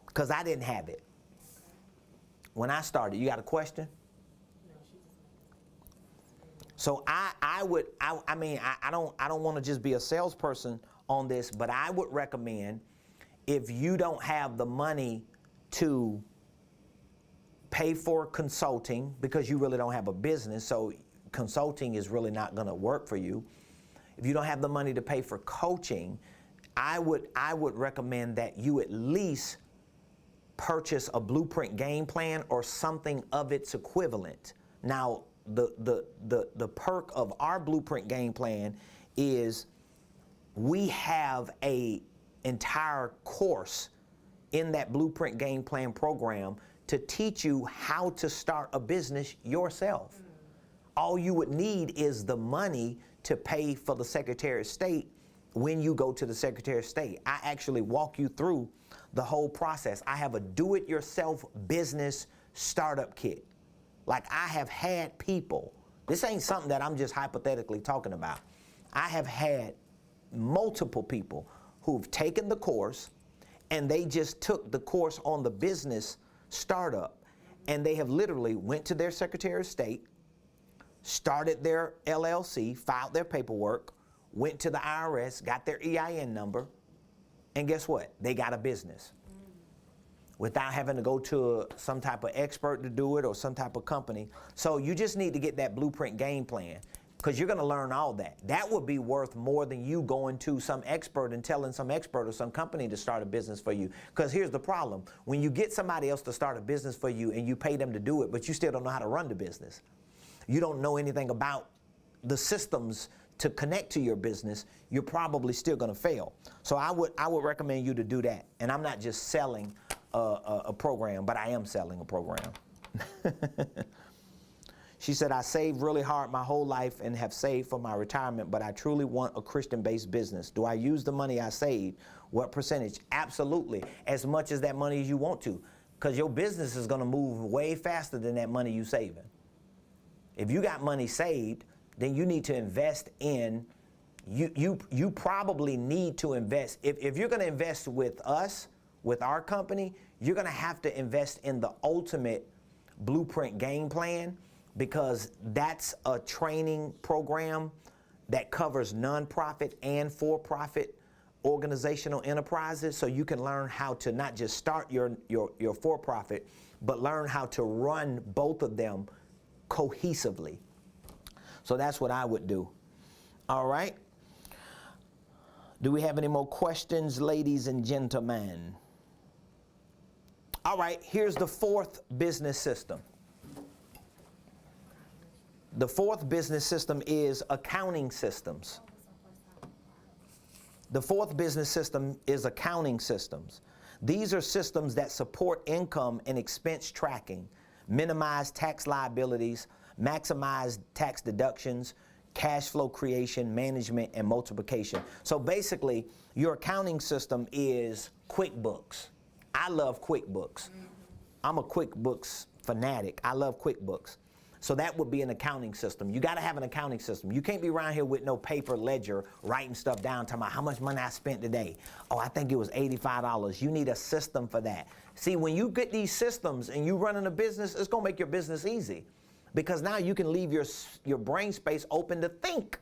Because I didn't have it when I started. You got a question? So I don't want to just be a salesperson on this, but I would recommend, if you don't have the money to pay for consulting, because you really don't have a business, so consulting is really not going to work for you. If you don't have the money to pay for coaching, I would recommend that you at least purchase a blueprint game plan or something of its equivalent. Now, the perk of our blueprint game plan is we have a entire course in that blueprint game plan program to teach you how to start a business yourself. All you would need is the money to pay for the Secretary of State when you go to the Secretary of State. I actually walk you through the whole process. I have a do-it-yourself business startup kit. Like, I have had people, this ain't something that I'm just hypothetically talking about. I have had multiple people who've taken the course, and they just took the course on the business startup, and they have literally went to their Secretary of State, started their LLC, filed their paperwork, went to the IRS, got their EIN number, and guess what? They got a business without having to go to some type of expert to do it or some type of company. So you just need to get that blueprint game plan, because you're going to learn all that. That would be worth more than you going to some expert and telling some expert or some company to start a business for you. Because here's the problem. When you get somebody else to start a business for you and you pay them to do it, but you still don't know how to run the business, you don't know anything about the systems to connect to your business, you're probably still going to fail. So I would recommend you to do that. And I'm not just selling a program, but I am selling a program. She said, I saved really hard my whole life and have saved for my retirement, but I truly want a Christian-based business. Do I use the money I saved? What percentage? Absolutely. As much as that money as you want to, because your business is going to move way faster than that money you saving. If you got money saved, then you need to invest in, you probably need to invest. If you're going to invest with us, with our company, you're going to have to invest in the ultimate blueprint game plan, because that's a training program that covers nonprofit and for-profit organizational enterprises, so you can learn how to not just start your for-profit, but learn how to run both of them cohesively. So that's what I would do. All right. Do we have any more questions, ladies and gentlemen? All right, here's the fourth business system. The fourth business system is accounting systems. The fourth business system is accounting systems. These are systems that support income and expense tracking, minimize tax liabilities, maximize tax deductions, cash flow creation, management, and multiplication. So basically, your accounting system is QuickBooks. I love QuickBooks. I'm a QuickBooks fanatic. I love QuickBooks. So that would be an accounting system. You got to have an accounting system. You can't be around here with no paper ledger writing stuff down, talking about how much money I spent today. Oh, I think it was $85. You need a system for that. See, when you get these systems and you running a business, it's going to make your business easy, because now you can leave your brain space open to think,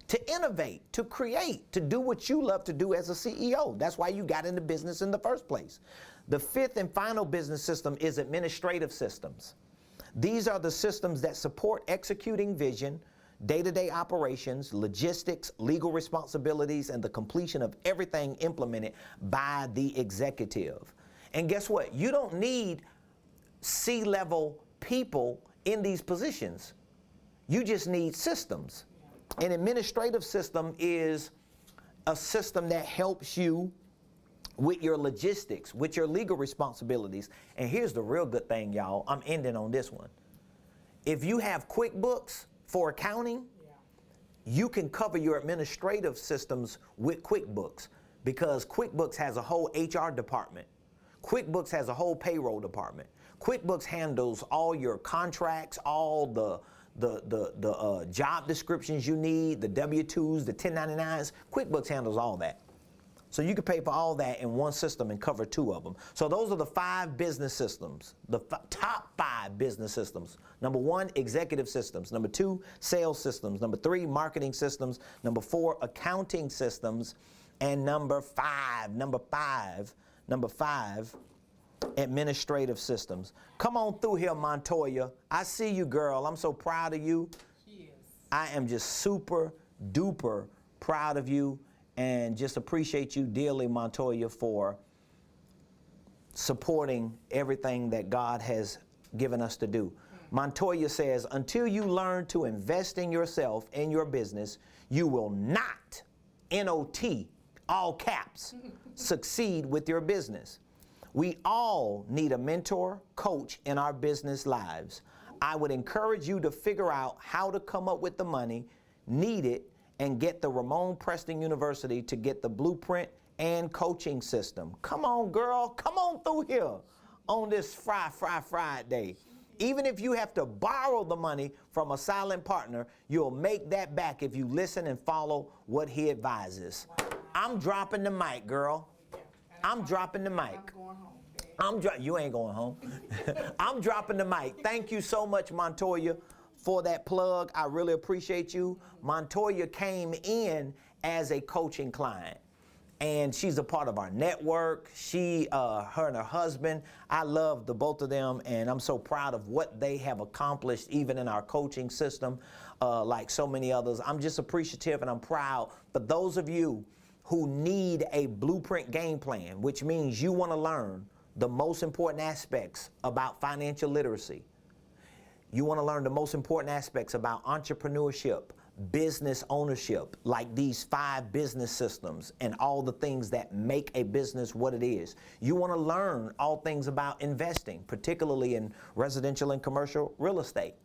to innovate, to create, to do what you love to do as a CEO. That's why you got into business in the first place. The fifth and final business system is administrative systems. These are the systems that support executing vision, day-to-day operations, logistics, legal responsibilities, and the completion of everything implemented by the executive. And guess what? You don't need C-level people in these positions. You just need systems. An administrative system is a system that helps you with your logistics, with your legal responsibilities. And here's the real good thing, y'all. I'm ending on this one. If you have QuickBooks for accounting, you can cover your administrative systems with QuickBooks, because QuickBooks has a whole HR department. QuickBooks has a whole payroll department. QuickBooks handles all your contracts, all the job descriptions you need, the W-2s, the 1099s. QuickBooks handles all that. So you can pay for all that in one system and cover two of them. So those are the 5 business systems, the top 5 business systems. Number 1, executive systems. Number 2, sales systems. Number 3, marketing systems. Number 4, accounting systems. And number 5, administrative systems. Come on through here, Montoya. I see you, girl. I'm so proud of you. Yes. I am just super duper proud of you, and just appreciate you dearly, Montoya, for supporting everything that God has given us to do. Montoya says, until you learn to invest in yourself and your business, you will not, N-O-T, all caps, succeed with your business. We all need a mentor, coach in our business lives. I would encourage you to figure out how to come up with the money needed and get the Ramonepreston University to get the blueprint and coaching system. Come on, girl. Come on through here on this Friday. Even if you have to borrow the money from a silent partner, you'll make that back if you listen and follow what he advises. Wow. I'm dropping the mic, girl. I'm dropping the mic. I'm going home. You ain't going home. I'm dropping the mic. Thank you so much, Montoya, for that plug. I really appreciate you. Montoya came in as a coaching client, and she's a part of our network. Her and her husband, I love the both of them, and I'm so proud of what they have accomplished even in our coaching system, like so many others. I'm just appreciative and I'm proud. But those of you who need a blueprint game plan, which means you want to learn the most important aspects about financial literacy. You want to learn the most important aspects about entrepreneurship, business ownership, like these 5 business systems and all the things that make a business what it is. You want to learn all things about investing, particularly in residential and commercial real estate.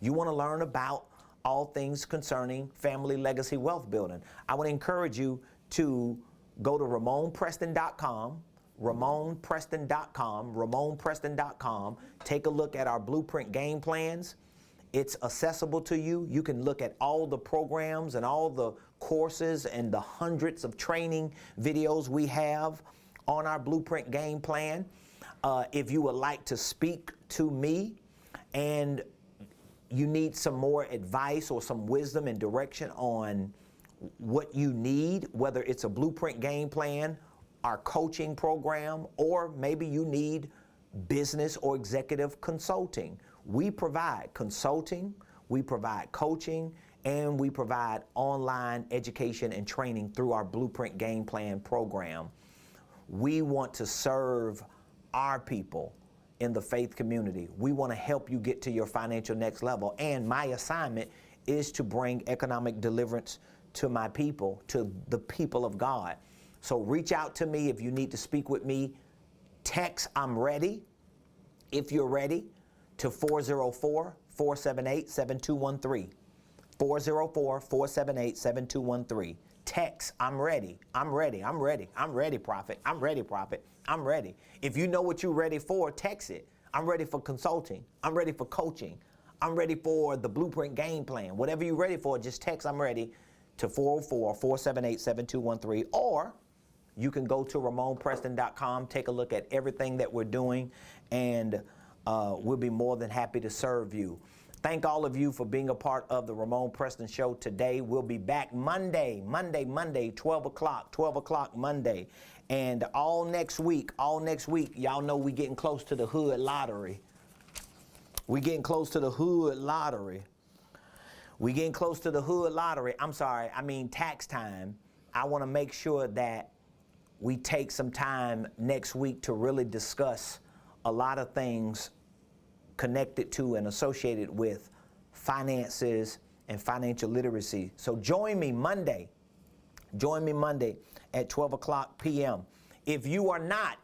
You want to learn about all things concerning family legacy wealth building. I would encourage you to go to Ramonepreston.com, Ramonepreston.com, take a look at our blueprint game plans. It's accessible to you. You can look at all the programs and all the courses and the hundreds of training videos we have on our blueprint game plan. If you would like to speak to me and you need some more advice or some wisdom and direction on what you need, whether it's a blueprint game plan, our coaching program, or maybe you need business or executive consulting. We provide consulting, we provide coaching, and we provide online education and training through our blueprint game plan program. We want to serve our people in the faith community. We want to help you get to your financial next level. And my assignment is to bring economic deliverance to my people, to the people of God. So reach out to me if you need to speak with me. Text, I'm ready, if you're ready, to 404-478-7213. 404-478-7213. Text, I'm ready, I'm ready, I'm ready, I'm ready, prophet, I'm ready, prophet, I'm ready. If you know what you're ready for, text it. I'm ready for consulting, I'm ready for coaching, I'm ready for the blueprint game plan. Whatever you're ready for, just text I'm ready to 404-478-7213, or you can go to Ramonepreston.com, take a look at everything that we're doing, and we'll be more than happy to serve you. Thank all of you for being a part of the Ramone Preston Show today. We'll be back Monday, 12 o'clock Monday. And all next week, y'all know we getting close to the hood lottery. We getting close to the hood lottery. We getting close to the hood lottery. I'm sorry, I mean tax time. I want to make sure that we take some time next week to really discuss a lot of things connected to and associated with finances and financial literacy. So join me Monday at 12 o'clock p.m. If you are not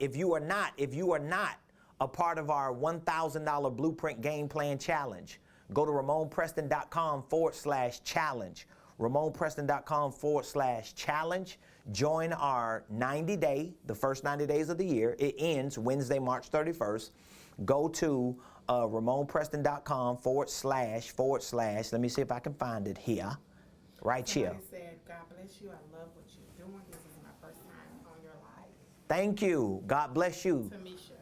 a part of our $1,000 Blueprint Game Plan Challenge, go to Ramonepreston.com/challenge. Ramonepreston.com/challenge. Join our 90-day, the first 90 days of the year. It ends Wednesday, March 31st. Go to Ramonepreston.com//. Let me see if I can find it here. Right here. Somebody said, God bless you. I love what you're doing. This is my first time on your live. Thank you. God bless you.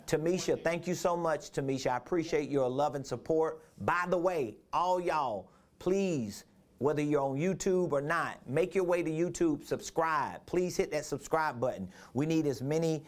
Tamisha, thank you so much, Tamisha. I appreciate your love and support. By the way, all y'all, please, whether you're on YouTube or not, make your way to YouTube, subscribe. Please hit that subscribe button. We need as many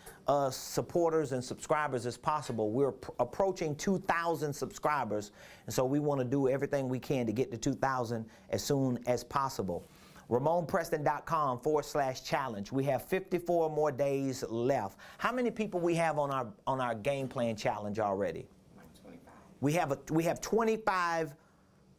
supporters and subscribers as possible. We're approaching 2,000 subscribers, and so we want to do everything we can to get to 2,000 as soon as possible. Ramonepreston.com/challenge. We have 54 more days left. How many people we have on our game plan challenge already? Like 25. We have 25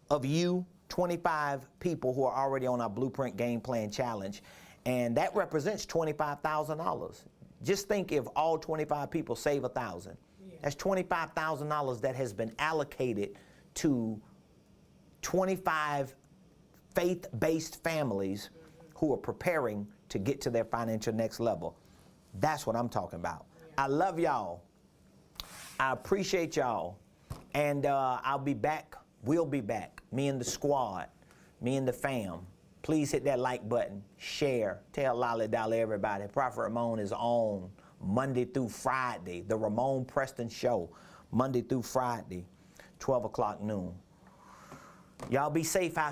of you. 25 people who are already on our Blueprint Game Plan Challenge, and that represents $25,000. Just think if all 25 people save $1,000. Yeah. That's $25,000 that has been allocated to 25 faith-based families who are preparing to get to their financial next level. That's what I'm talking about. Yeah. I love y'all. I appreciate y'all, and I'll be back. We'll be back, me and the squad, me and the fam. Please hit that like button, share, tell Lolly Dolly everybody. Prophet Ramone is on Monday through Friday, the Ramone Preston Show, Monday through Friday, 12 o'clock noon. Y'all be safe out